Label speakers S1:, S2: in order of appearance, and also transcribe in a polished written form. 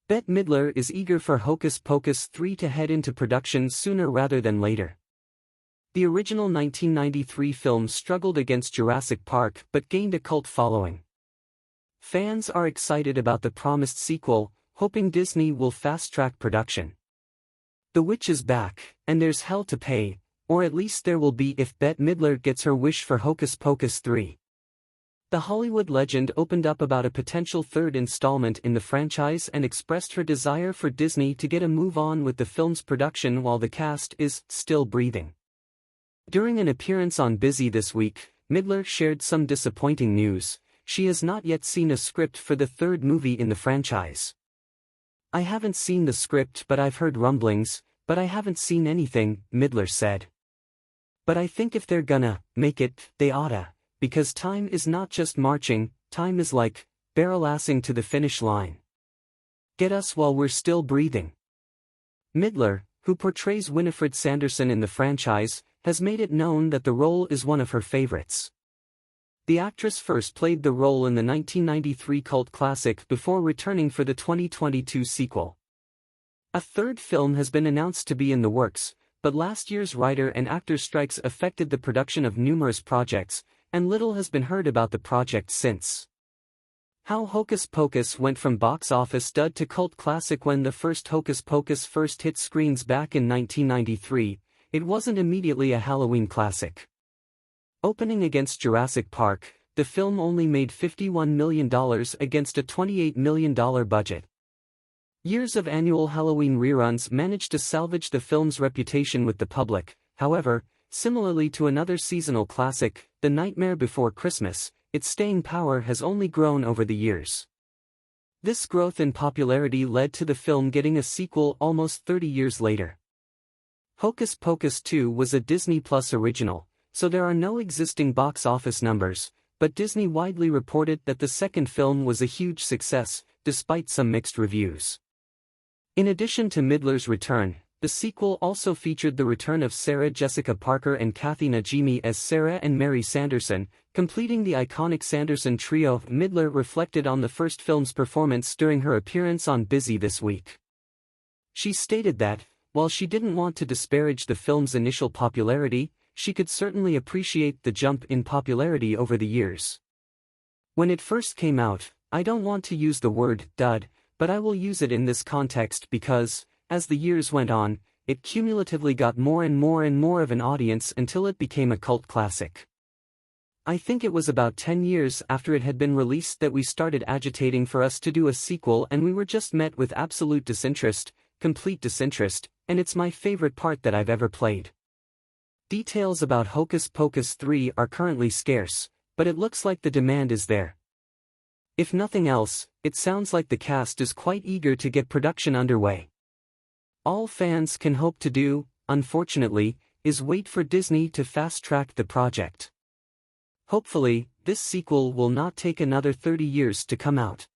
S1: Bette Midler is eager for Hocus Pocus 3 to head into production sooner rather than later. The original 1993 film struggled against Jurassic Park but gained a cult following. Fans are excited about the promised sequel, hoping Disney will fast-track production. The witch is back, and there's hell to pay, or at least there will be if Bette Midler gets her wish for Hocus Pocus 3. The Hollywood legend opened up about a potential third installment in the franchise and expressed her desire for Disney to get a move on with the film's production while the cast is still breathing. During an appearance on Busy this week, Midler shared some disappointing news. She has not yet seen a script for the third movie in the franchise. "I haven't seen the script but I've heard rumblings, but I haven't seen anything," Midler said. "But I think if they're gonna make it, they oughta. Because time is not just marching, time is like barrel-assing to the finish line. Get us while we're still breathing." Midler, who portrays Winifred Sanderson in the franchise, has made it known that the role is one of her favorites. The actress first played the role in the 1993 cult classic before returning for the 2022 sequel. A third film has been announced to be in the works, but last year's writer and actor strikes affected the production of numerous projects, and little has been heard about the project since. How Hocus Pocus went from box office dud to cult classic. When the first Hocus Pocus first hit screens back in 1993, it wasn't immediately a Halloween classic. Opening against Jurassic Park, the film only made $51 million against a $28 million budget. Years of annual Halloween reruns managed to salvage the film's reputation with the public. However, similarly to another seasonal classic, The Nightmare Before Christmas, its staying power has only grown over the years. This growth in popularity led to the film getting a sequel almost 30 years later. Hocus Pocus 2 was a Disney Plus original, so there are no existing box office numbers, but Disney widely reported that the second film was a huge success, despite some mixed reviews. In addition to Midler's return, the sequel also featured the return of Sarah Jessica Parker and Kathy Najimy as Sarah and Mary Sanderson, completing the iconic Sanderson trio. Midler reflected on the first film's performance during her appearance on Busy this week. She stated that, while she didn't want to disparage the film's initial popularity, she could certainly appreciate the jump in popularity over the years. "When it first came out, I don't want to use the word dud, but I will use it in this context because, as the years went on, it cumulatively got more and more of an audience until it became a cult classic. I think it was about 10 years after it had been released that we started agitating for us to do a sequel, and we were just met with absolute disinterest, complete disinterest, and it's my favorite part that I've ever played." Details about Hocus Pocus 3 are currently scarce, but it looks like the demand is there. If nothing else, it sounds like the cast is quite eager to get production underway. All fans can hope to do, unfortunately, is wait for Disney to fast-track the project. Hopefully, this sequel will not take another 30 years to come out.